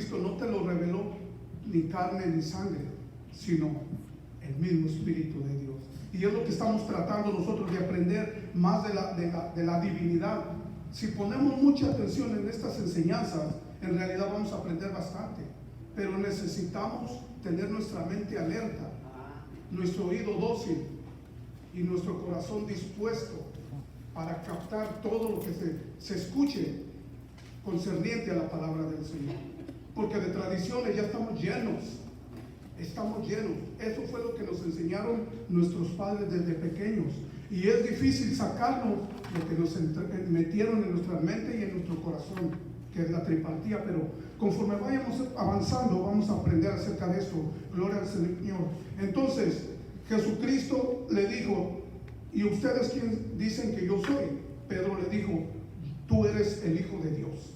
Jesucristo no te lo reveló ni carne ni sangre, sino el mismo Espíritu de Dios. Y es lo que estamos tratando nosotros de aprender más de la divinidad. Si ponemos mucha atención en estas enseñanzas, en realidad vamos a aprender bastante. Pero necesitamos tener nuestra mente alerta, nuestro oído dócil y nuestro corazón dispuesto para captar todo lo que se escuche concerniente a la palabra del Señor. Porque de tradiciones ya estamos llenos. Estamos llenos. Eso fue lo que nos enseñaron nuestros padres desde pequeños. Y es difícil sacarnos lo que nos metieron en nuestra mente y en nuestro corazón, que es la tripartía. Pero conforme vayamos avanzando, vamos a aprender acerca de esto. Gloria al Señor. Entonces, Jesucristo le dijo: ¿y ustedes quién dicen que yo soy? Pedro le dijo: tú eres el Hijo de Dios.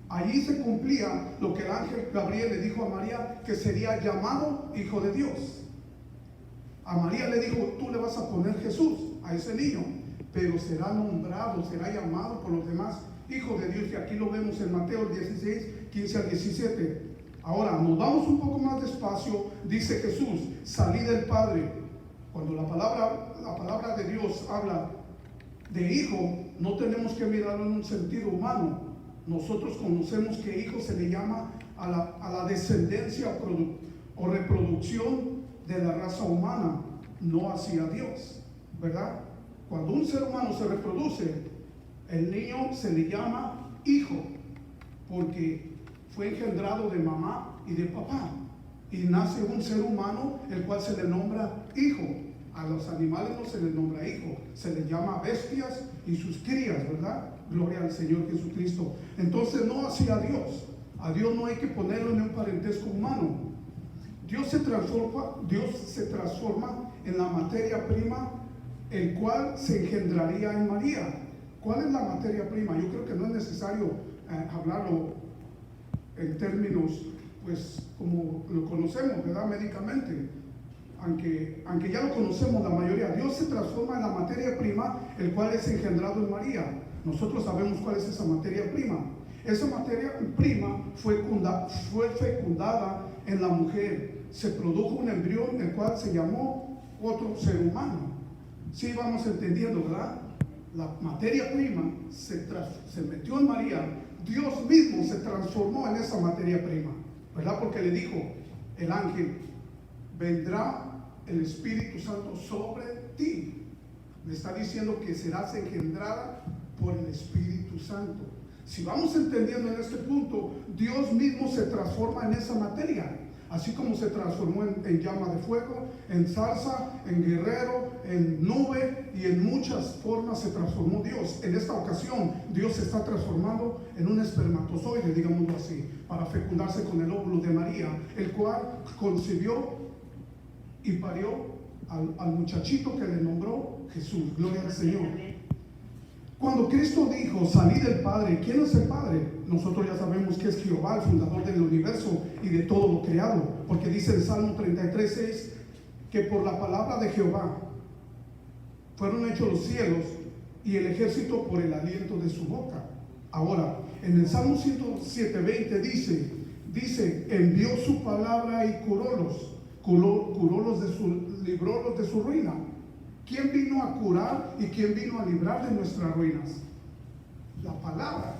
Allí se cumplía lo que el ángel Gabriel le dijo a María, que sería llamado Hijo de Dios. A María le dijo: tú le vas a poner Jesús a ese niño, pero será nombrado, será llamado por los demás Hijo de Dios. Y aquí lo vemos en Mateo 16, 15 al 17. Ahora nos vamos un poco más despacio. Dice Jesús: salí del Padre. Cuando la palabra de Dios habla de hijo, no tenemos que mirarlo en un sentido humano. Nosotros conocemos que hijo se le llama a la descendencia o reproducción de la raza humana, no hacia Dios, ¿verdad? Cuando un ser humano se reproduce, el niño se le llama hijo, porque fue engendrado de mamá y de papá, y nace un ser humano, el cual se le nombra hijo. A los animales no se les nombra hijo, se les llama bestias y sus crías, ¿verdad? Gloria al Señor Jesucristo. Entonces no hacia Dios. A Dios no hay que ponerlo en un parentesco humano. Dios se transforma en la materia prima, el cual se engendraría en María. ¿Cuál es la materia prima? Yo creo que no es necesario hablarlo en términos, pues, como lo conocemos, ¿verdad? Médicamente. Aunque ya lo conocemos la mayoría. Dios se transforma en la materia prima, el cual es engendrado en María. Nosotros sabemos cuál es esa materia prima. Esa materia prima fue fecundada en la mujer. Se produjo un embrión, el cual se llamó otro ser humano. Sí, vamos entendiendo, ¿verdad? La materia prima se metió en María. Dios mismo se transformó en esa materia prima, ¿verdad? Porque le dijo el ángel: vendrá el Espíritu Santo sobre ti. Le está diciendo que serás engendrada por el Espíritu Santo. Si vamos entendiendo en este punto, Dios mismo se transforma en esa materia, así como se transformó en llama de fuego, en zarza, en guerrero, en nube, y en muchas formas se transformó Dios. En esta ocasión, Dios se está transformando en un espermatozoide, digámoslo así, para fecundarse con el óvulo de María, el cual concibió y parió al muchachito que le nombró Jesús. Gloria al Señor. Cuando Cristo dijo: salí del Padre, ¿quién es el Padre? Nosotros ya sabemos que es Jehová, el fundador del universo y de todo lo creado, porque dice el Salmo 33:6 que por la palabra de Jehová fueron hechos los cielos y el ejército por el aliento de su boca. Ahora, en el Salmo 107:20 dice: envió su palabra y curólos, librólos de su ruina. ¿Quién vino a curar y quién vino a librar de nuestras ruinas? La palabra.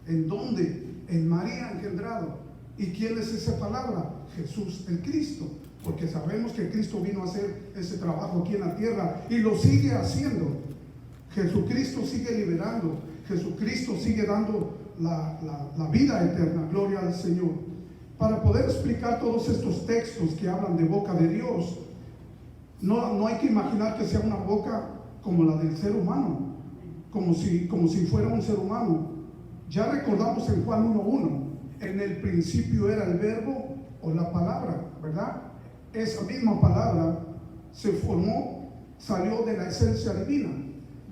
¿En dónde? En María engendrado. ¿Y quién es esa palabra? Jesús, el Cristo. Porque sabemos que Cristo vino a hacer ese trabajo aquí en la tierra y lo sigue haciendo. Jesucristo sigue liberando. Jesucristo sigue dando la vida eterna. Gloria al Señor. Para poder explicar todos estos textos que hablan de boca de Dios, no hay que imaginar que sea una boca como la del ser humano, como si fuera un ser humano. Ya recordamos en Juan 1:1, en el principio era el verbo o la palabra, ¿verdad? Esa misma palabra se formó, salió de la esencia divina,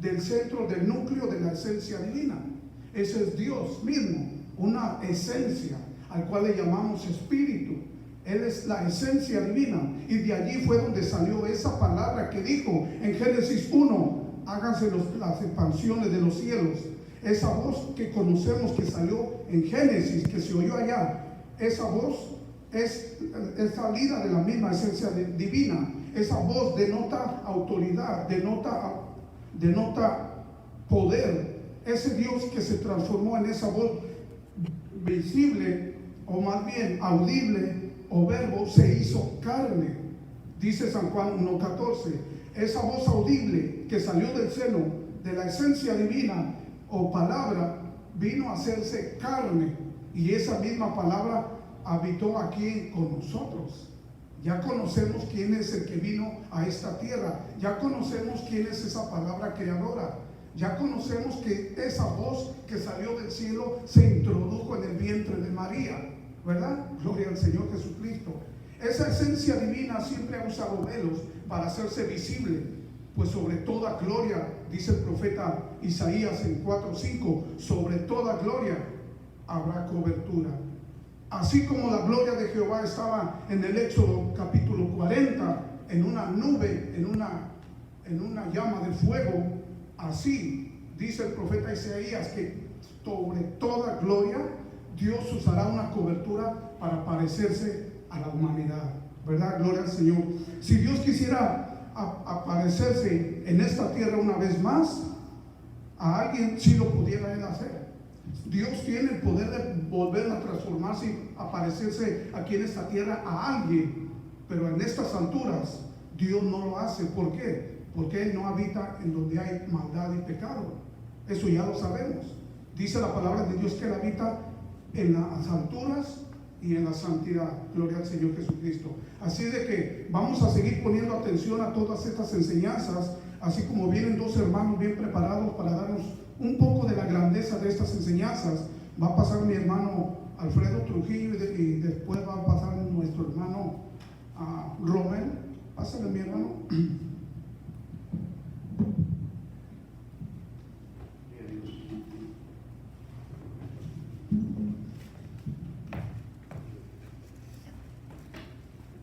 del centro, del núcleo de la esencia divina. Ese es Dios mismo, una esencia al cual le llamamos espíritu. Él es la esencia divina, y de allí fue donde salió esa palabra que dijo en Génesis 1: háganse las expansiones de los cielos. Esa voz que conocemos que salió en Génesis, que se oyó allá, esa voz es salida de la misma esencia divina. Esa voz denota autoridad, denota poder. Ese Dios que se transformó en esa voz visible, o más bien audible, o verbo, se hizo carne. Dice San Juan 1:14. Esa voz audible que salió del seno de la esencia divina o palabra vino a hacerse carne, y esa misma palabra habitó aquí con nosotros. Ya conocemos quién es el que vino a esta tierra, ya conocemos quién es esa palabra creadora, ya conocemos que esa voz que salió del cielo se introdujo en el vientre de María, ¿verdad? Gloria al Señor Jesucristo. Esa esencia divina siempre ha usado velos para hacerse visible, pues sobre toda gloria, dice el profeta Isaías en 4:5, sobre toda gloria habrá cobertura. Así como la gloria de Jehová estaba en el Éxodo capítulo 40, en una nube, en una llama de fuego, así dice el profeta Isaías que sobre toda gloria Dios usará una cobertura para parecerse a la humanidad, ¿verdad? Gloria al Señor. Si Dios quisiera aparecerse en esta tierra una vez más, a alguien sí lo pudiera él hacer. Dios tiene el poder de volver a transformarse y aparecerse aquí en esta tierra a alguien, pero en estas alturas Dios no lo hace. ¿Por qué? Porque Él no habita en donde hay maldad y pecado. Eso ya lo sabemos. Dice la palabra de Dios que Él habita en las alturas y en la santidad. Gloria al Señor Jesucristo. Así de que vamos a seguir poniendo atención a todas estas enseñanzas, así como vienen dos hermanos bien preparados para darnos un poco de la grandeza de estas enseñanzas. Va a pasar mi hermano Alfredo Trujillo y después va a pasar nuestro hermano Romel. Pásale, mi hermano.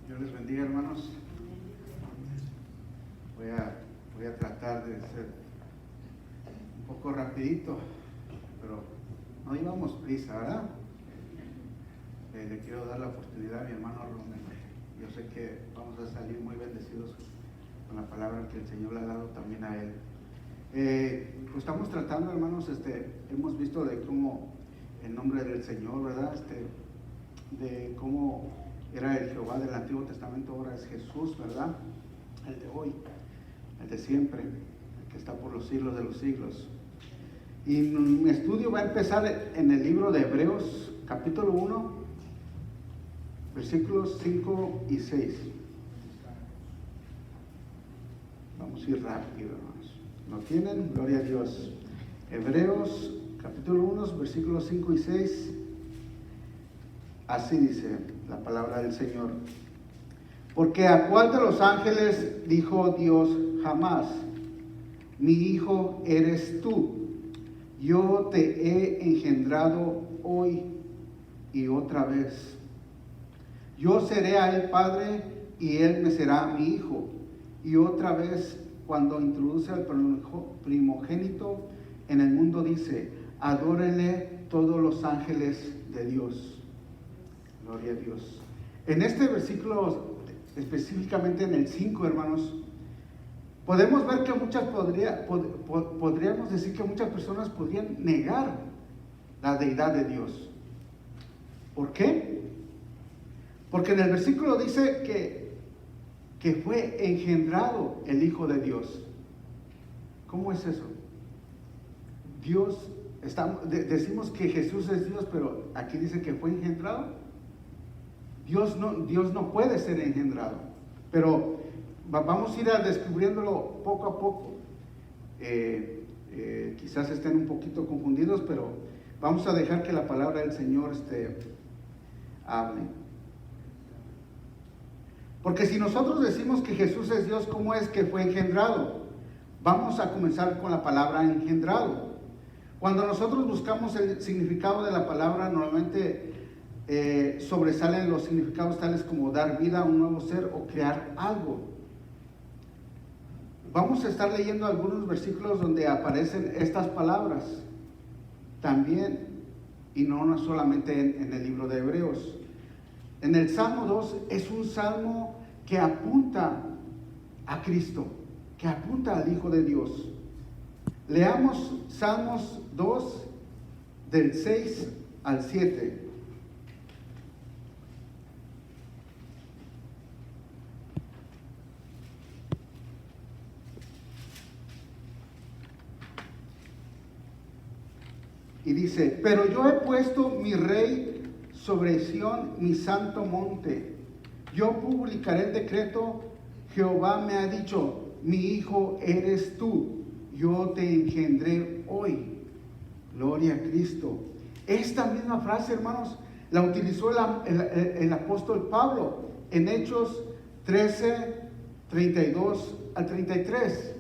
Dios les bendiga, hermanos. Voy a tratar de ser un poco rapidito, pero no llevamos prisa, ¿verdad? Le quiero dar la oportunidad a mi hermano Romero. Yo sé que vamos a salir muy bendecidos con la palabra que el Señor le ha dado también a él. Pues estamos tratando, hermanos, hemos visto de cómo el nombre del Señor, ¿verdad? De cómo era el Jehová del Antiguo Testamento, ahora es Jesús, ¿verdad? El de hoy, el de siempre, el que está por los siglos de los siglos. Y mi estudio va a empezar en el libro de Hebreos, capítulo 1, versículos 5 y 6. Vamos a ir rápido, hermanos. ¿Lo tienen? Gloria a Dios. Hebreos, capítulo 1, versículos 5 y 6. Así dice la palabra del Señor. Porque ¿a cuál de los ángeles dijo Dios jamás: mi hijo eres tú, yo te he engendrado hoy y otra vez? Yo seré a él padre y él me será mi hijo. Y otra vez, cuando introduce al primogénito en el mundo, dice: adórenle todos los ángeles de Dios. Gloria a Dios. En este versículo, específicamente en el 5, hermanos, podemos ver que podríamos decir que muchas personas podrían negar la deidad de Dios. ¿Por qué? Porque en el versículo dice que fue engendrado el Hijo de Dios. ¿Cómo es eso? Decimos que Jesús es Dios, pero aquí dice que fue engendrado. Dios no puede ser engendrado, pero vamos a ir descubriéndolo poco a poco. Quizás estén un poquito confundidos, pero vamos a dejar que la palabra del Señor hable. Porque si nosotros decimos que Jesús es Dios, ¿cómo es que fue engendrado? Vamos a comenzar con la palabra engendrado. Cuando nosotros buscamos el significado de la palabra, normalmente sobresalen los significados tales como dar vida a un nuevo ser o crear algo. Vamos a estar leyendo algunos versículos donde aparecen estas palabras. También y no solamente en el libro de Hebreos. En el Salmo 2 es un salmo que apunta a Cristo, que apunta al Hijo de Dios. Leamos Salmos 2 del 6 al 7. Y dice: pero yo he puesto mi rey sobre Sión, mi santo monte. Yo publicaré el decreto. Jehová me ha dicho: mi hijo eres tú, yo te engendré hoy. Gloria a Cristo. Esta misma frase, hermanos, la utilizó el apóstol Pablo en Hechos 13, 32 al 33.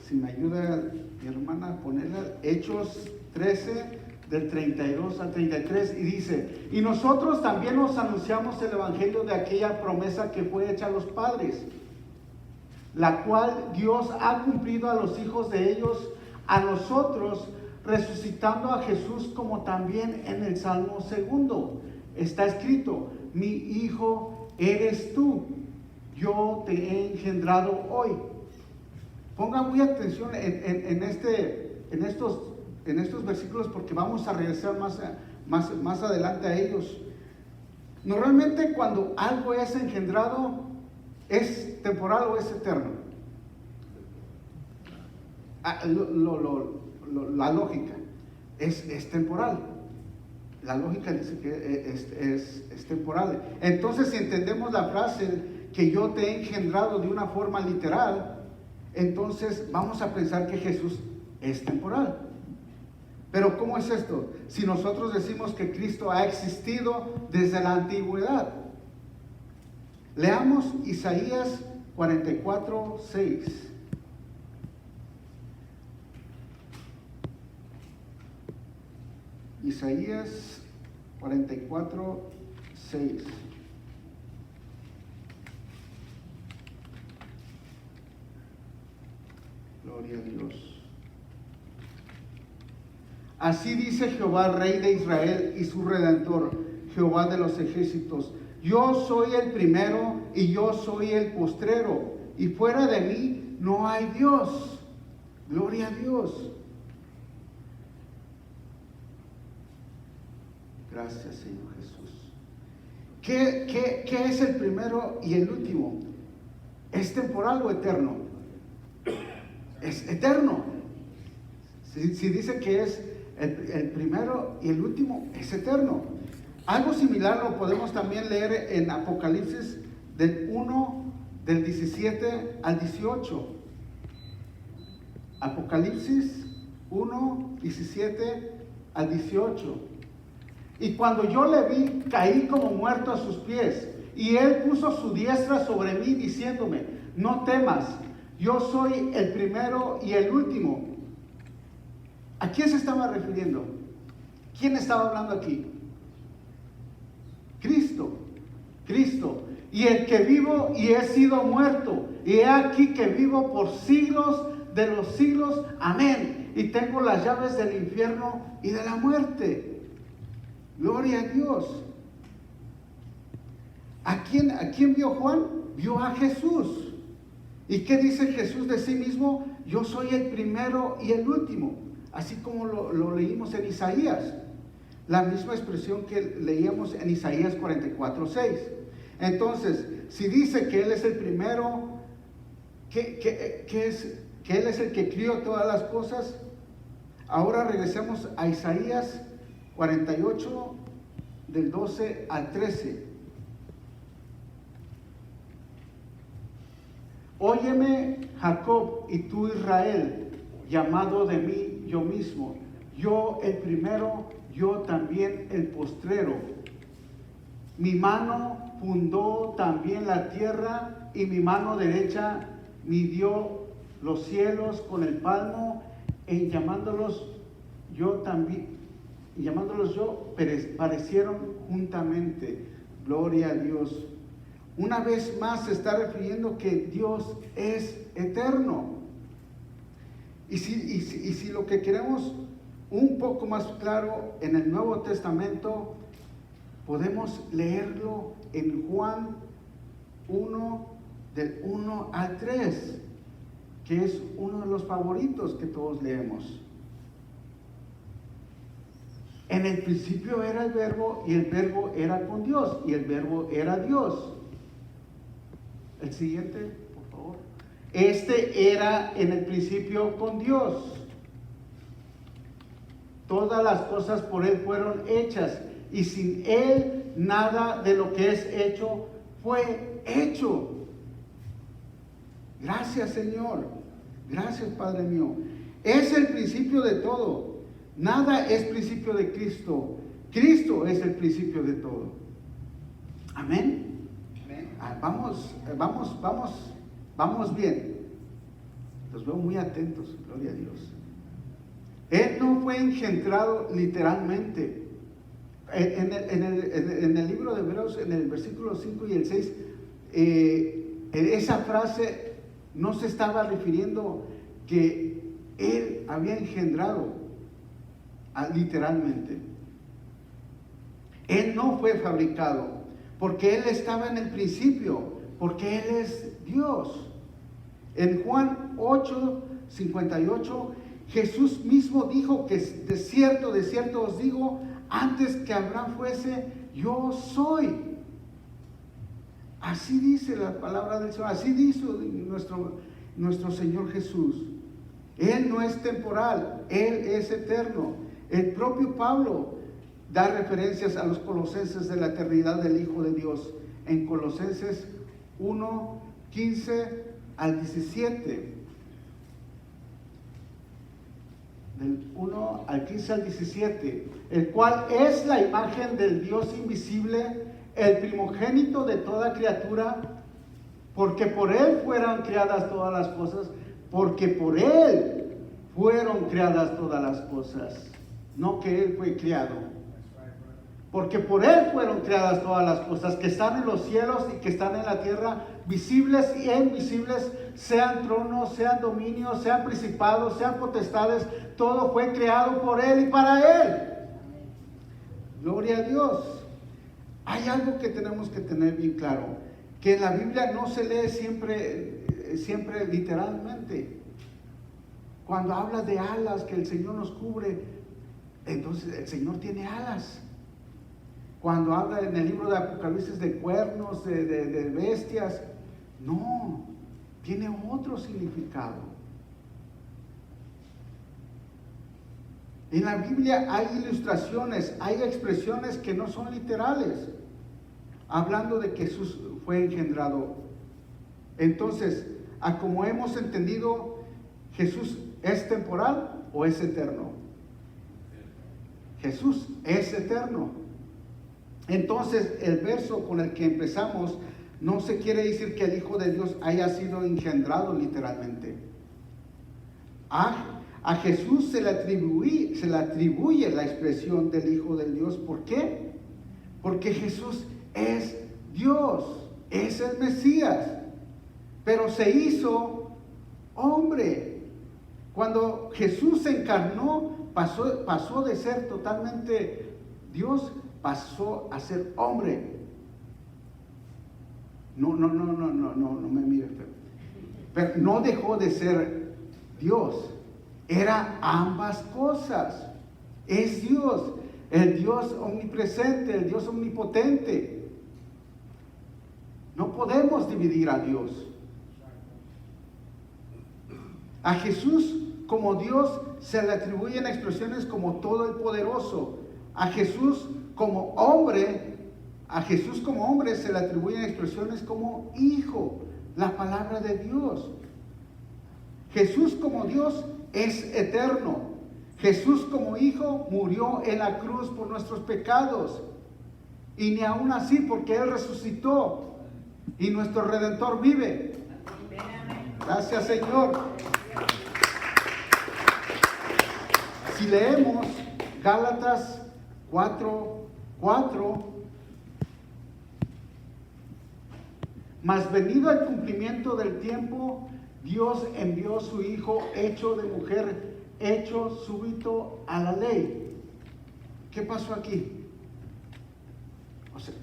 Si me ayuda mi hermana a ponerla, Hechos 13, del 32 al 33, y dice: y nosotros también os anunciamos el evangelio de aquella promesa que fue hecha a los padres, la cual Dios ha cumplido a los hijos de ellos, a nosotros, resucitando a Jesús, como también en el Salmo 2 está escrito: mi hijo eres tú, yo te he engendrado hoy. Pongan muy atención en estos versículos, porque vamos a regresar más adelante a ellos. Normalmente cuando algo es engendrado, ¿es temporal o es eterno? La lógica es temporal. La lógica dice que es temporal. Entonces, si entendemos la frase que yo te he engendrado de una forma literal, entonces vamos a pensar que Jesús es temporal. Pero ¿cómo es esto? Si nosotros decimos que Cristo ha existido desde la antigüedad. Leamos Isaías 44, 6. Isaías 44, 6. Gloria a Dios. Así dice Jehová, Rey de Israel y su Redentor, Jehová de los ejércitos: yo soy el primero y yo soy el postrero, y fuera de mí no hay Dios. Gloria a Dios. Gracias, Señor Jesús. ¿Qué es el primero y el último? ¿Es temporal o eterno? Es eterno. Si dice que es el primero y el último, es eterno. Algo similar lo podemos también leer en Apocalipsis del 1, del 17 al 18. Apocalipsis 1, 17 al 18. Y cuando yo le vi, caí como muerto a sus pies, y él puso su diestra sobre mí, diciéndome: no temas, yo soy el primero y el último. ¿A quién se estaba refiriendo? ¿Quién estaba hablando aquí? Cristo. Y el que vivo y he sido muerto, y he aquí que vivo por siglos de los siglos. Amén. Y tengo las llaves del infierno y de la muerte. Gloria a Dios. ¿A quién vio Juan? Vio a Jesús. ¿Y qué dice Jesús de sí mismo? Yo soy el primero y el último. Así como lo leímos en Isaías. La misma expresión que leíamos en Isaías 44, 6. Entonces, si dice que Él es el primero, que Él es el que crió todas las cosas, ahora regresemos a Isaías 48, del 12 al 13. Óyeme, Jacob, y tú, Israel, llamado de mí yo mismo, yo el primero, yo también el postrero. Mi mano fundó también la tierra, y mi mano derecha midió los cielos con el palmo, en llamándolos yo, parecieron juntamente. Gloria a Dios. Una vez más se está refiriendo que Dios es eterno. Y si lo que queremos un poco más claro en el Nuevo Testamento, podemos leerlo en Juan 1, del 1 al 3, que es uno de los favoritos que todos leemos. En el principio era el verbo, y el verbo era con Dios, y el verbo era Dios. El siguiente, por favor. Este era en el principio con Dios. Todas las cosas por Él fueron hechas, y sin Él nada de lo que es hecho fue hecho. Gracias, Señor. Gracias, Padre mío. Es el principio de todo. Nada es principio de Cristo. Cristo es el principio de todo. Amén. Vamos bien. Los veo muy atentos. Gloria a Dios. Él no fue engendrado literalmente. En el libro de Hebreos, en el versículo 5 y el 6, esa frase no se estaba refiriendo que Él había engendrado literalmente. Él no fue fabricado, porque Él estaba en el principio, porque Él es Dios. En Juan 8:58, Jesús mismo dijo que de cierto os digo, antes que Abraham fuese, yo soy. Así dice la palabra del Señor, así dice nuestro Señor Jesús. Él no es temporal, Él es eterno. El propio Pablo da referencias a los colosenses de la eternidad del Hijo de Dios en Colosenses 1:15 al 17. Del 1 al 15 al 17, el cual es la imagen del Dios invisible, el primogénito de toda criatura, porque por Él fueron creadas todas las cosas, porque por Él fueron creadas todas las cosas, no que Él fue creado. Porque por Él fueron creadas todas las cosas que están en los cielos y que están en la tierra, visibles y invisibles, sean tronos, sean dominios, sean principados, sean potestades, todo fue creado por Él y para Él. Gloria a Dios. Hay algo que tenemos que tener bien claro, que en la Biblia no se lee siempre literalmente. Cuando habla de alas, que el Señor nos cubre, entonces el Señor tiene alas. Cuando habla en el libro de Apocalipsis de cuernos, de bestias, no, tiene otro significado. En la Biblia hay ilustraciones, hay expresiones que no son literales, hablando de que Jesús fue engendrado. Entonces, a como hemos entendido, ¿Jesús es temporal o es eterno? Jesús es eterno. Entonces, el verso con el que empezamos no se quiere decir que el Hijo de Dios haya sido engendrado literalmente. A Jesús se le atribuye la expresión del Hijo de Dios. ¿Por qué? Porque Jesús es Dios, es el Mesías, pero se hizo hombre. Cuando Jesús se encarnó, pasó de ser totalmente Dios, pasó a ser hombre. No me mire, pero no dejó de ser Dios. Era ambas cosas. Es Dios, el Dios omnipresente, el Dios omnipotente. No podemos dividir a Dios. A Jesús como Dios se le atribuyen expresiones como todo el poderoso. A Jesús como hombre se le atribuyen expresiones como hijo, la palabra de Dios. Jesús como Dios es eterno. Jesús como hijo murió en la cruz por nuestros pecados. Y ni aún así, porque Él resucitó y nuestro Redentor vive. Gracias, Señor. Si leemos Gálatas 4:4, mas venido el cumplimiento del tiempo, Dios envió su Hijo hecho de mujer, hecho súbito a la ley. ¿Qué pasó aquí? O sea,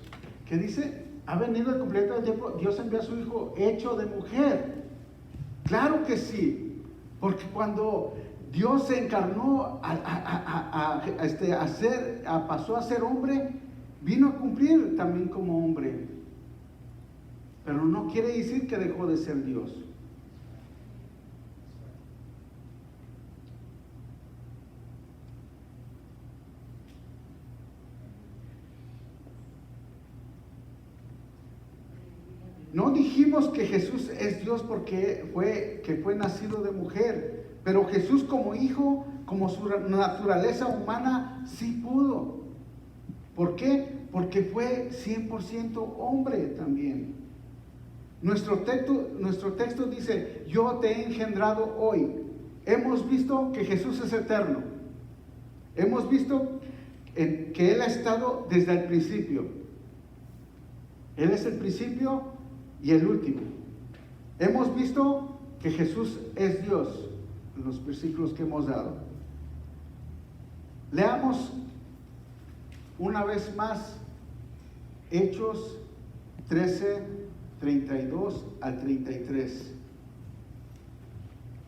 ¿qué dice? Ha venido el cumplimiento del tiempo, Dios envió a su Hijo hecho de mujer. Claro que sí, porque cuando Dios se encarnó pasó a ser hombre, vino a cumplir también como hombre. Pero no quiere decir que dejó de ser Dios. No dijimos que Jesús es Dios porque fue nacido de mujer, pero Jesús como hijo, como su naturaleza humana, sí pudo. ¿Por qué? Porque fue 100% hombre también. Nuestro texto dice, yo te he engendrado hoy. Hemos visto que Jesús es eterno. Hemos visto que Él ha estado desde el principio. Él es el principio y el último. Hemos visto que Jesús es Dios en los versículos que hemos dado. Leamos una vez más Hechos 13, 32 al 33.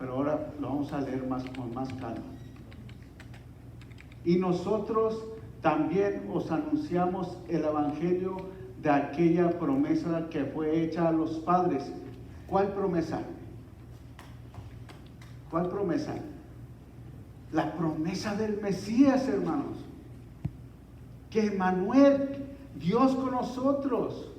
Pero ahora lo vamos a leer con más calma. Y nosotros también os anunciamos el evangelio de aquella promesa que fue hecha a los padres. ¿Cuál promesa? ¿Cuál promesa? La promesa del Mesías, hermanos. Que Emmanuel, Dios con nosotros.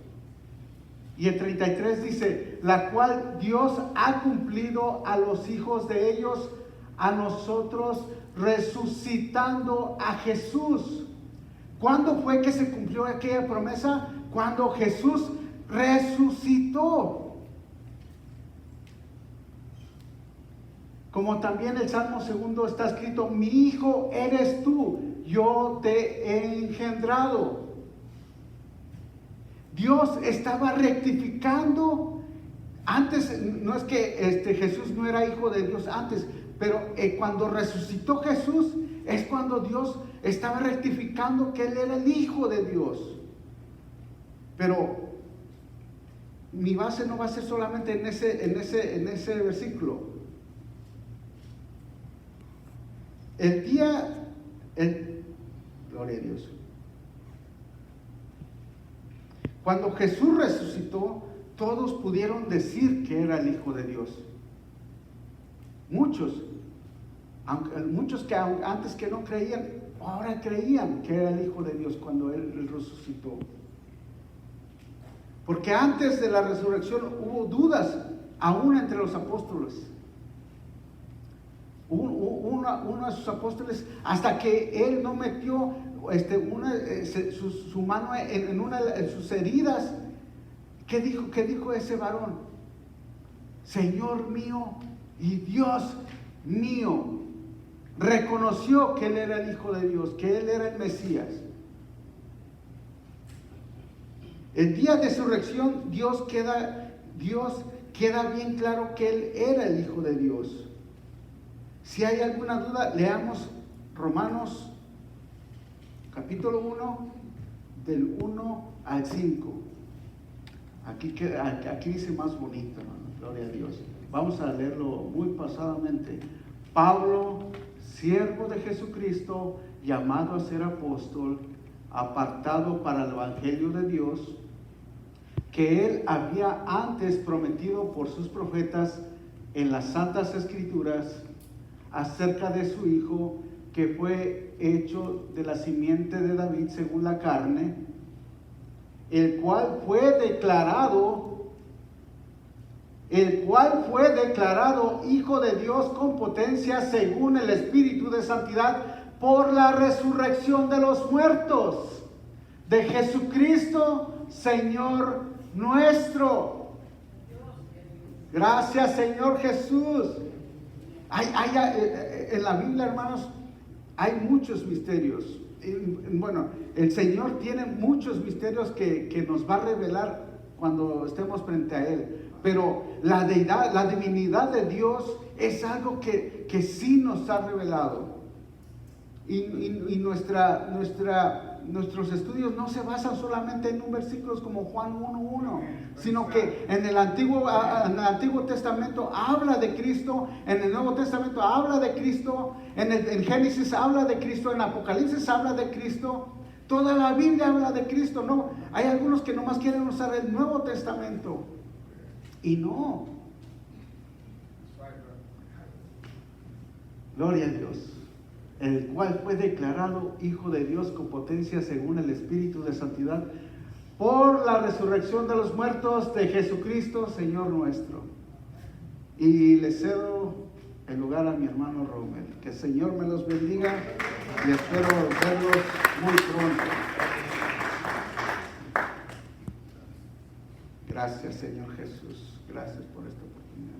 Y el 33 dice, la cual Dios ha cumplido a los hijos de ellos, a nosotros, resucitando a Jesús. ¿Cuándo fue que se cumplió aquella promesa? Cuando Jesús resucitó. Como también el Salmo 2 está escrito, mi hijo eres tú, yo te he engendrado. Dios estaba rectificando. Antes, no es que Jesús no era hijo de Dios antes, pero cuando resucitó Jesús, es cuando Dios estaba rectificando que Él era el hijo de Dios. Pero mi base no va a ser solamente en ese versículo. Gloria a Dios. Cuando Jesús resucitó, todos pudieron decir que era el Hijo de Dios. Muchos que antes que no creían, ahora creían que era el Hijo de Dios cuando Él resucitó. Porque antes de la resurrección hubo dudas, aún entre los apóstoles. Uno de sus apóstoles, hasta que él no metió su mano en sus heridas, ¿qué dijo ese varón? Señor mío y Dios mío. Reconoció que Él era el Hijo de Dios, que Él era el Mesías. El día de resurrección, Dios queda bien claro que Él era el Hijo de Dios. Si hay alguna duda, leamos Romanos capítulo 1, del 1 al 5. Aquí dice más bonito, hermano, gloria a Dios. Vamos a leerlo muy pasadamente. Pablo, siervo de Jesucristo, llamado a ser apóstol, apartado para el evangelio de Dios, que Él había antes prometido por sus profetas en las santas escrituras, acerca de su Hijo, que fue hecho de la simiente de David según la carne, el cual fue declarado Hijo de Dios con potencia según el Espíritu de Santidad por la resurrección de los muertos, de Jesucristo, Señor nuestro. Gracias, Señor Jesús. En la Biblia, hermanos, hay muchos misterios. Bueno, el Señor tiene muchos misterios que nos va a revelar cuando estemos frente a Él. Pero la deidad, la divinidad de Dios es algo que sí nos ha revelado. Y nuestros estudios no se basan solamente en un versículo como Juan 1:1, sino que en el Antiguo Testamento habla de Cristo, en el Nuevo Testamento habla de Cristo, en Génesis habla de Cristo, en Apocalipsis habla de Cristo. Toda la Biblia habla de Cristo, ¿no? Hay algunos que nomás quieren usar el Nuevo Testamento. Y no. Gloria a Dios. El cual fue declarado Hijo de Dios con potencia según el Espíritu de Santidad por la resurrección de los muertos de Jesucristo, Señor nuestro. Y le cedo el lugar a mi hermano Rommel. Que el Señor me los bendiga y espero verlos muy pronto. Gracias, Señor Jesús. Gracias por esta oportunidad.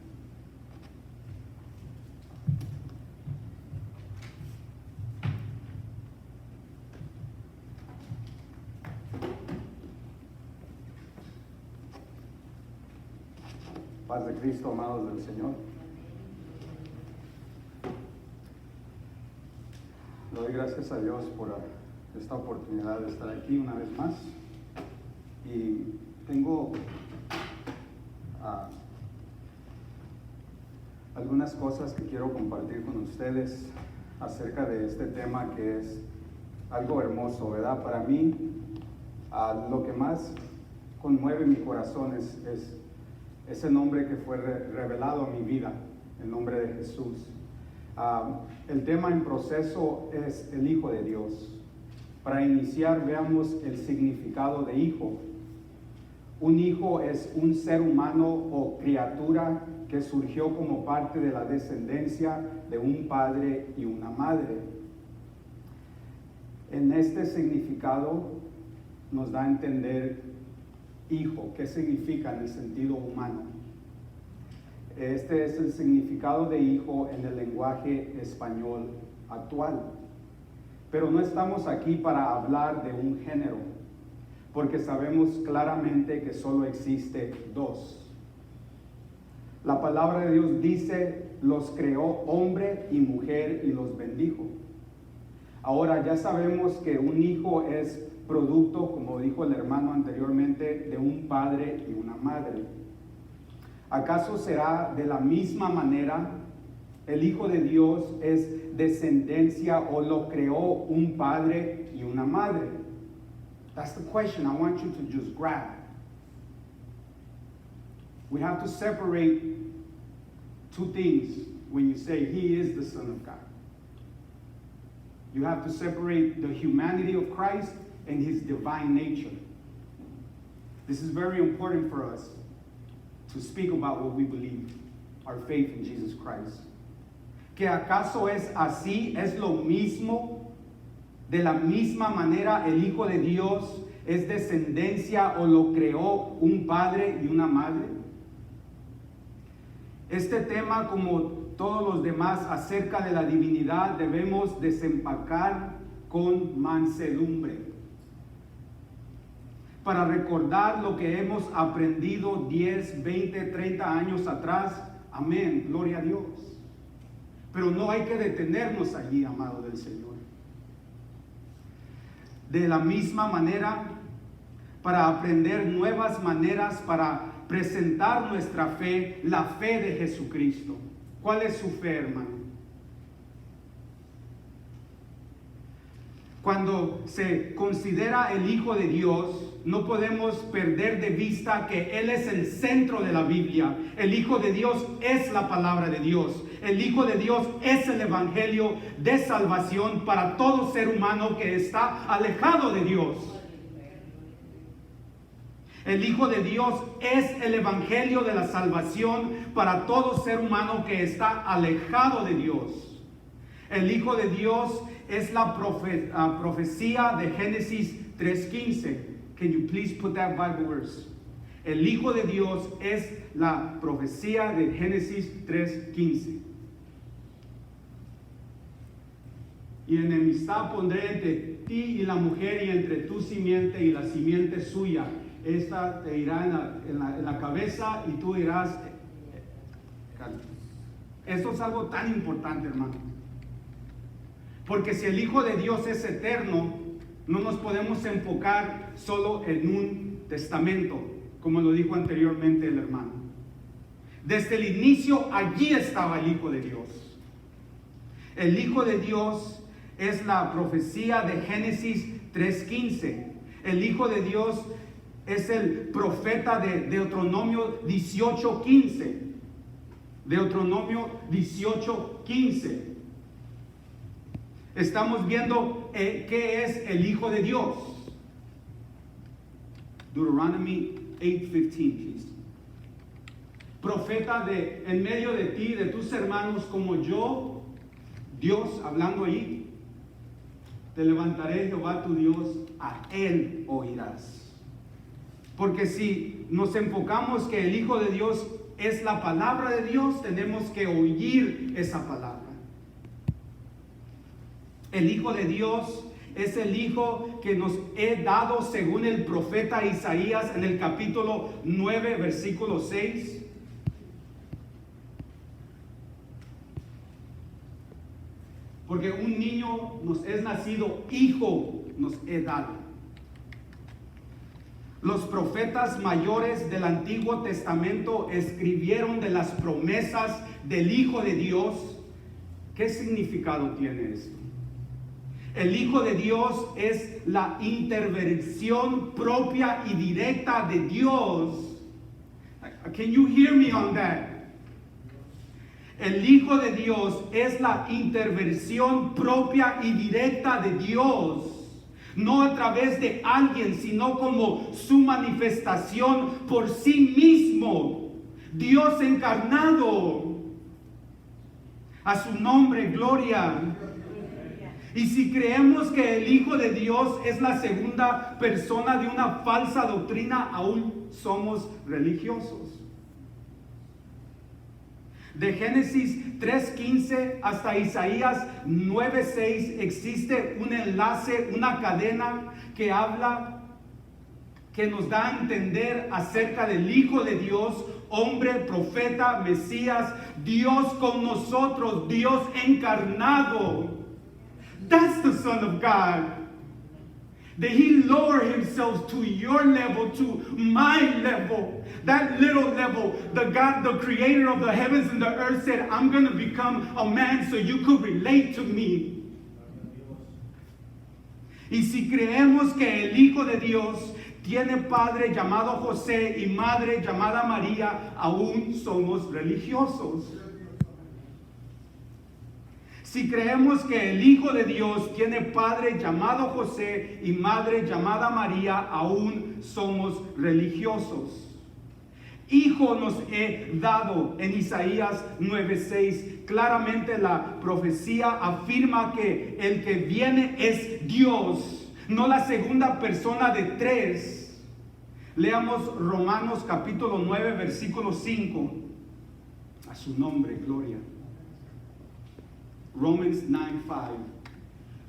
Paz de Cristo, amados del Señor. Le doy gracias a Dios por esta oportunidad de estar aquí una vez más. Y tengo algunas cosas que quiero compartir con ustedes acerca de este tema que es algo hermoso, ¿verdad? Para mí, lo que más conmueve mi corazón es ese nombre que fue revelado a mi vida, el nombre de Jesús. El tema en proceso es el Hijo de Dios. Para iniciar, veamos el significado de hijo. Un hijo es un ser humano o criatura que surgió como parte de la descendencia de un padre y una madre. En este significado nos da a entender hijo, ¿qué significa en el sentido humano? Este es el significado de hijo en el lenguaje español actual. Pero no estamos aquí para hablar de un género, porque sabemos claramente que solo existe dos. La palabra de Dios dice, los creó hombre y mujer y los bendijo. Ahora ya sabemos que un hijo es producto, como dijo el hermano anteriormente, de un padre y una madre. ¿Acaso será de la misma manera? El Hijo de Dios es descendencia o lo creó un padre y una madre. That's the question I want you to just grab. We have to separate two things when you say He is the Son of God. You have to separate the humanity of Christ and His divine nature. This is very important for us to speak about what we believe, our faith in Jesus Christ. ¿Que acaso es así? ¿Es lo mismo? De la misma manera el Hijo de Dios es descendencia o lo creó un padre y una madre. Este tema, como todos los demás acerca de la divinidad, debemos desempacar con mansedumbre para recordar lo que hemos aprendido 10, 20, 30 años atrás. Amén, gloria a Dios. Pero no hay que detenernos allí, amado del Señor. De la misma manera, para aprender nuevas maneras para presentar nuestra fe, la fe de Jesucristo. ¿Cuál es su fe, hermano? Cuando se considera el Hijo de Dios, no podemos perder de vista que Él es el centro de la Biblia. El Hijo de Dios es la palabra de Dios. El Hijo de Dios es el Evangelio de salvación para todo ser humano que está alejado de Dios. El Hijo de Dios es el Evangelio de la salvación para todo ser humano que está alejado de Dios. El Hijo de Dios es la profecía de Génesis 3:15. Can you please put that Bible verse? El Hijo de Dios es la profecía de Génesis 3:15. y enemistad pondré entre ti y la mujer, y entre tu simiente y la simiente suya. Esta te irá en la cabeza y tú irás. Esto es algo tan importante, hermano. Porque si el Hijo de Dios es eterno, no nos podemos enfocar solo en un testamento, como lo dijo anteriormente el hermano. Desde el inicio, allí estaba el Hijo de Dios. El Hijo de Dios es la profecía de Génesis 3:15. El Hijo de Dios es el profeta de Deuteronomio 18:15. Deuteronomio 18:15. Estamos viendo qué es el Hijo de Dios. Deuteronomy 8:15, please. Profeta en medio de ti, de tus hermanos, como yo, Dios hablando ahí, te levantaré, Jehová tu Dios, a él oirás. Porque si nos enfocamos que el Hijo de Dios es la palabra de Dios, tenemos que oír esa palabra. El Hijo de Dios es el Hijo que nos he dado según el profeta Isaías en el capítulo 9, versículo 6. Porque un niño nos es nacido, hijo nos he dado. Los profetas mayores del Antiguo Testamento escribieron de las promesas del Hijo de Dios. ¿Qué significado tiene esto? El Hijo de Dios es la intervención propia y directa de Dios. Can you hear me on that? El Hijo de Dios es la intervención propia y directa de Dios. No a través de alguien, sino como su manifestación por sí mismo. Dios encarnado. A su nombre, gloria. Y si creemos que el Hijo de Dios es la segunda persona de una falsa doctrina, aún somos religiosos. De Génesis 3:15 hasta Isaías 9:6 existe un enlace, una cadena que habla, que nos da a entender acerca del Hijo de Dios, hombre, profeta, Mesías, Dios con nosotros, Dios encarnado. That's the Son of God. That He lowered Himself to your level, to my level. That little level, the God, the creator of the heavens and the earth said, I'm going to become a man so you could relate to me. Y si creemos que el Hijo de Dios tiene padre llamado José y madre llamada María, aún somos religiosos. Si creemos que el Hijo de Dios tiene padre llamado José y madre llamada María, aún somos religiosos. Hijo nos he dado en Isaías 9:6. Claramente la profecía afirma que el que viene es Dios, no la segunda persona de tres. Leamos Romanos capítulo 9, versículo 5. A su nombre, gloria. Romans 9:5,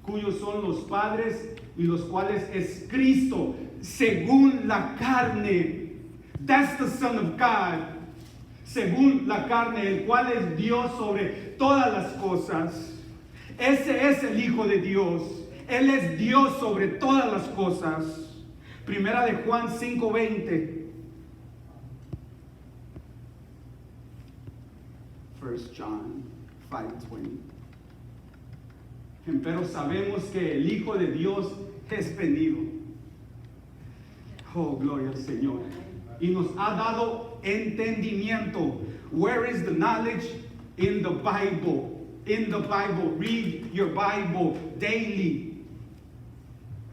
cuyos son los padres y los cuales es Cristo según la carne. That's the Son of God. Según la carne, el cual es Dios sobre todas las cosas. Ese es el Hijo de Dios. Él es Dios sobre todas las cosas. Primera de Juan 5:20. 1 John 5:20. Pero sabemos que el Hijo de Dios es venido. Oh, gloria al Señor. Y nos ha dado entendimiento. Where is the knowledge? In the Bible. In the Bible. Read your Bible daily.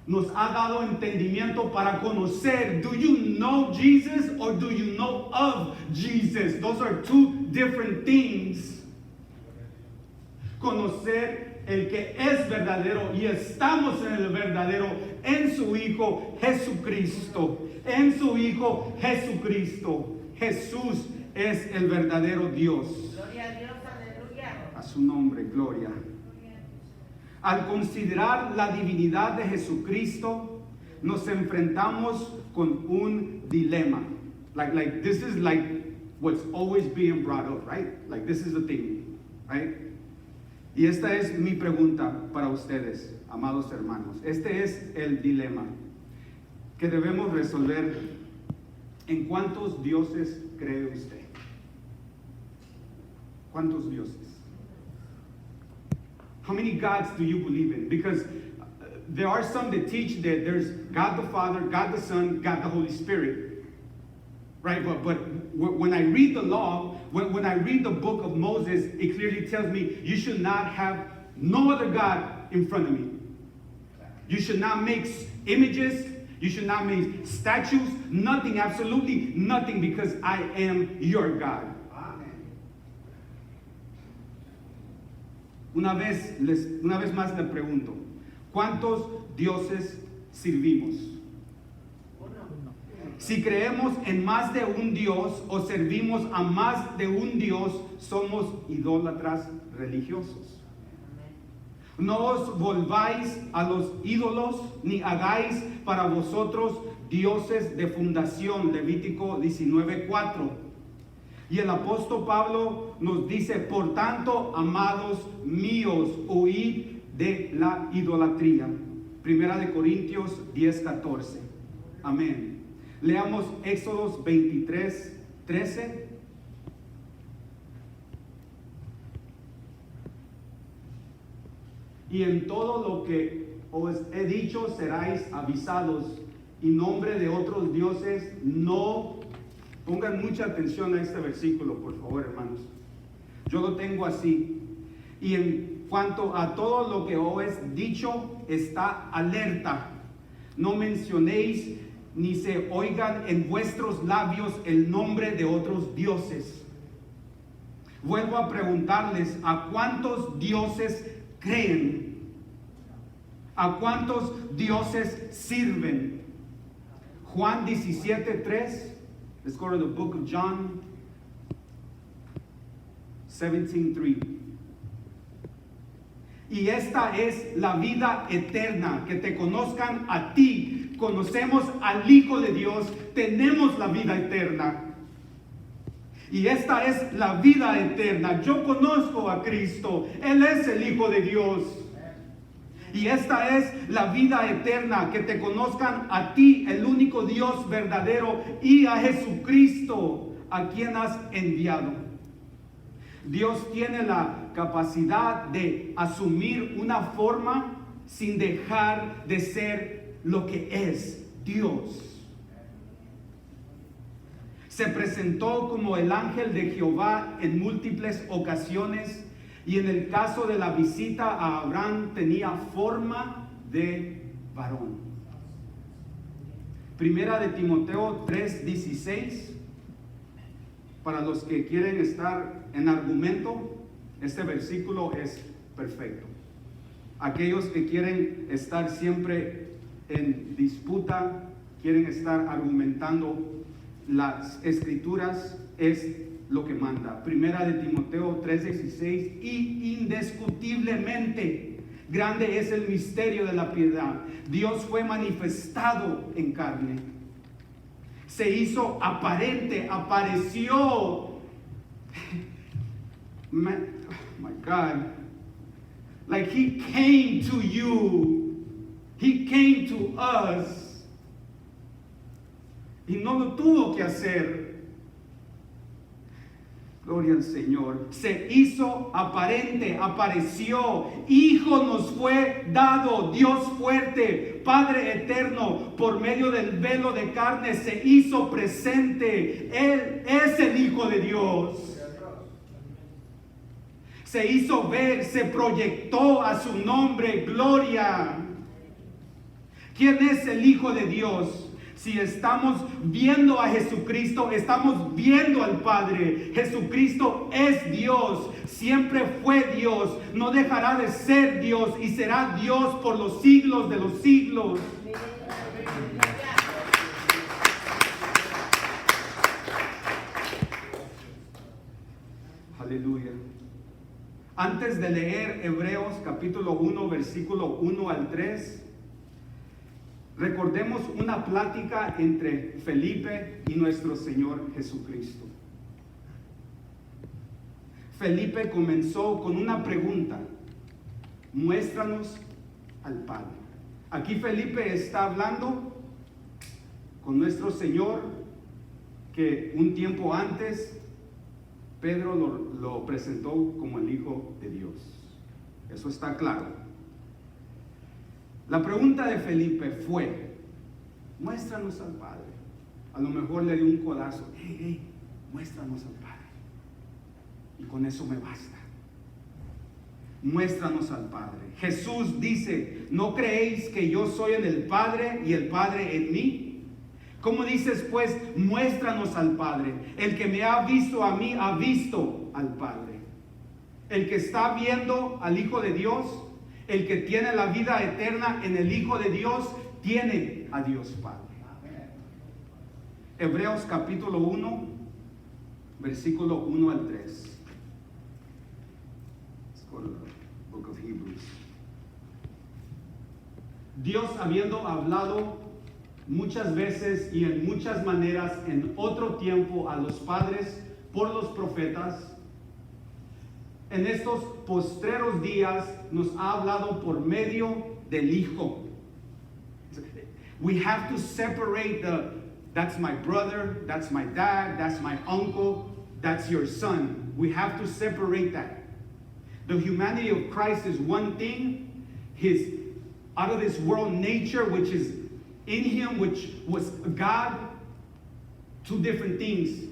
Nos ha dado entendimiento para conocer. Do you know Jesus or do you know of Jesus? Those are two different things. Conocer el que es verdadero, y estamos en el verdadero, en su Hijo Jesucristo. En su Hijo Jesucristo. Jesús es el verdadero Dios. Gloria a Dios, aleluya. A su nombre, gloria. Al considerar la divinidad de Jesucristo, nos enfrentamos con un dilema. Like this is like what's always being brought up, right? Like this is the thing, right? Y esta es mi pregunta para ustedes, amados hermanos. Este es el dilema que debemos resolver. ¿En cuántos dioses cree usted? ¿Cuántos dioses? How many gods do you believe in? Because there are some that teach that there's God the Father, God the Son, God the Holy Spirit. Right? But when I read the law, when I read the book of Moses, it clearly tells me you should not have no other God in front of me. You should not make images. You should not make statues. Nothing, absolutely nothing, because I am your God. Una vez más le pregunto, ¿cuántos dioses servimos? Si creemos en más de un Dios o servimos a más de un Dios, somos idólatras religiosos. No os volváis a los ídolos, ni hagáis para vosotros dioses de fundación. Levítico 19:4. Y el apóstol Pablo nos dice, por tanto, amados míos, huid de la idolatría. Primera de Corintios 10:14. Amén. Leamos Éxodos 23:13. Y en todo lo que os he dicho seráis avisados, y nombre de otros dioses no. Pongan mucha atención a este versículo, por favor, hermanos. Yo lo tengo así. Y en cuanto a todo lo que os he dicho, está alerta. No mencionéis ni se oigan en vuestros labios el nombre de otros dioses. Vuelvo a preguntarles, ¿a cuántos dioses creen? ¿A cuántos dioses sirven? Juan 17:3. Let's go to the book of John 17:3. Y esta es la vida eterna, que te conozcan a ti. Conocemos al Hijo de Dios, tenemos la vida eterna. Y esta es la vida eterna. Yo conozco a Cristo, Él es el Hijo de Dios. Y esta es la vida eterna, que te conozcan a ti, el único Dios verdadero, y a Jesucristo, a quien has enviado. Dios tiene la capacidad de asumir una forma sin dejar de ser lo que es Dios. Se presentó como el ángel de Jehová en múltiples ocasiones. Y en el caso de la visita a Abraham tenía forma de varón. Primera de Timoteo 3:16. Para los que quieren estar en argumento, este versículo es perfecto. Aquellos que quieren estar siempre en disputa, quieren estar argumentando las escrituras, es lo que manda. Primera de Timoteo 3:16. Y indiscutiblemente grande es el misterio de la piedad. Dios fue manifestado en carne. Se hizo aparente, apareció. My God. Like He came to you. He came to us. Y no lo tuvo que hacer. Gloria al Señor. Se hizo aparente, apareció. Hijo nos fue dado. Dios fuerte, Padre eterno, por medio del velo de carne se hizo presente. Él es el Hijo de Dios. Se hizo ver, se proyectó a su nombre. Gloria. ¿Quién es el Hijo de Dios? Si estamos viendo a Jesucristo, estamos viendo al Padre. Jesucristo es Dios, siempre fue Dios, no dejará de ser Dios y será Dios por los siglos de los siglos. Aleluya. antes de leer Hebreos capítulo 1, versículo 1 al 3, recordemos una plática entre Felipe y nuestro Señor Jesucristo. Felipe comenzó con una pregunta: muéstranos al Padre. Aquí Felipe está hablando con nuestro Señor, que un tiempo antes Pedro lo presentó como el Hijo de Dios. Eso está claro. La pregunta de Felipe fue: muéstranos al Padre. A lo mejor le dio un codazo: hey, muéstranos al Padre. Y con eso me basta. Muéstranos al Padre. Jesús dice: ¿no creéis que yo soy en el Padre y el Padre en mí? ¿Cómo dices pues, muéstranos al Padre? El que me ha visto a mí ha visto al Padre. El que está viendo al Hijo de Dios, el que tiene la vida eterna en el Hijo de Dios, tiene a Dios Padre. Hebreos capítulo 1, versículo 1 al 3. Let's go to the book of Hebrews. Dios, habiendo hablado muchas veces y en muchas maneras en otro tiempo a los padres por los profetas, en estos postreros días nos ha hablado por medio del Hijo. We have to separate that's my brother, that's my dad, that's my uncle, that's your son. We have to separate that. The humanity of Christ is one thing. His out of this world nature, which is in him, which was God, two different things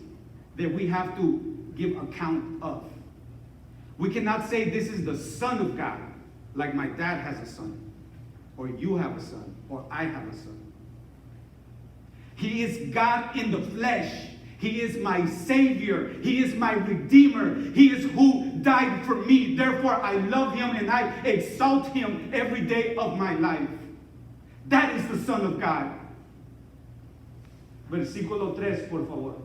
that we have to give account of. We cannot say this is the Son of God, like my dad has a son, or you have a son, or I have a son. He is God in the flesh. He is my Savior. He is my Redeemer. He is who died for me. Therefore, I love him and I exalt him every day of my life. That is the Son of God. Versículo 3, por favor.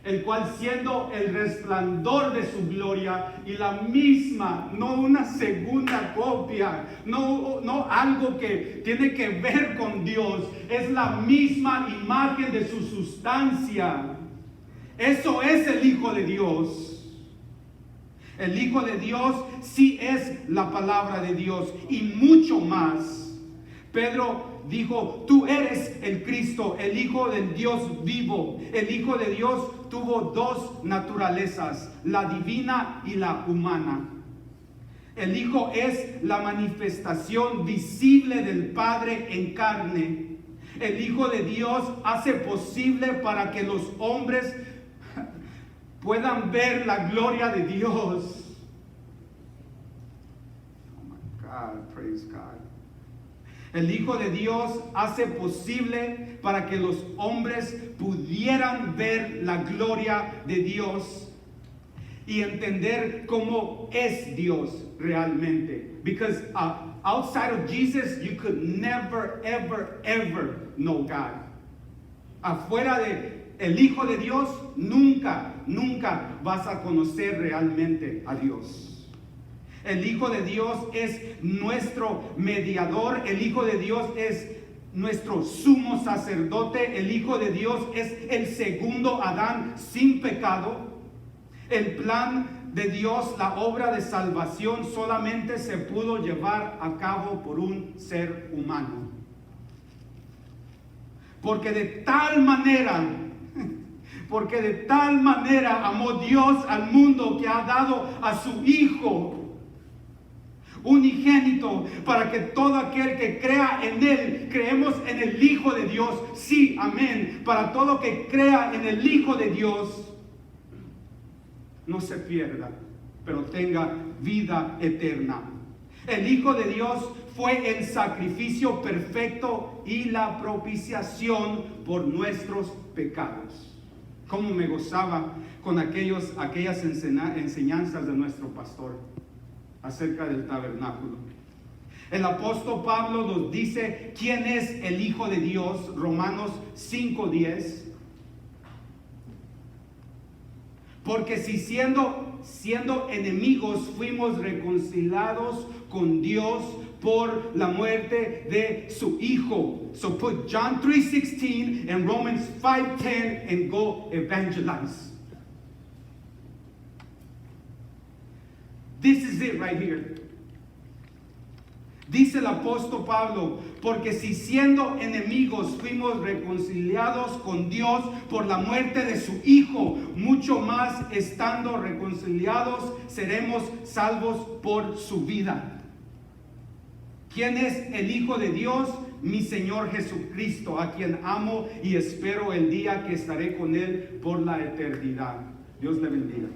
El cual, siendo el resplandor de su gloria y la misma, no una segunda copia, no algo que tiene que ver con Dios, es la misma imagen de su sustancia. Eso es el Hijo de Dios. El Hijo de Dios sí es la palabra de Dios y mucho más. Pedro dijo: tú eres el Cristo, el Hijo del Dios vivo. El Hijo de Dios tuvo dos naturalezas, la divina y la humana. El Hijo es la manifestación visible del Padre en carne. El Hijo de Dios hace posible para que los hombres puedan ver la gloria de Dios. Oh my God, praise God. El Hijo de Dios hace posible para que los hombres pudieran ver la gloria de Dios y entender cómo es Dios realmente. Because outside of Jesus, you could never, ever, ever know God. Afuera de el Hijo de Dios, nunca vas a conocer realmente a Dios. El Hijo de Dios es nuestro mediador. El Hijo de Dios es nuestro sumo sacerdote. El Hijo de Dios es el segundo Adán sin pecado. El plan de Dios, la obra de salvación, solamente se pudo llevar a cabo por un ser humano. Porque de tal manera amó Dios al mundo que ha dado a su Hijo unigénito, para que todo aquel que crea en Él, creemos en el Hijo de Dios, sí, amén, para todo que crea en el Hijo de Dios, no se pierda, pero tenga vida eterna. El Hijo de Dios fue el sacrificio perfecto y la propiciación por nuestros pecados. Cómo me gozaba con aquellas enseñanzas de nuestro pastor acerca del tabernáculo. El apóstol Pablo nos dice quién es el Hijo de Dios. Romanos 5:10. Porque si siendo siendo enemigos, fuimos reconciliados con Dios por la muerte de su Hijo. So put John 3:16 and Romans 5:10 and go evangelize. This is it right here. Dice el apóstol Pablo, porque si siendo enemigos fuimos reconciliados con Dios por la muerte de su Hijo, mucho más estando reconciliados seremos salvos por su vida. ¿Quién es el Hijo de Dios? Mi Señor Jesucristo, a quien amo y espero el día que estaré con Él por la eternidad. Dios le bendiga.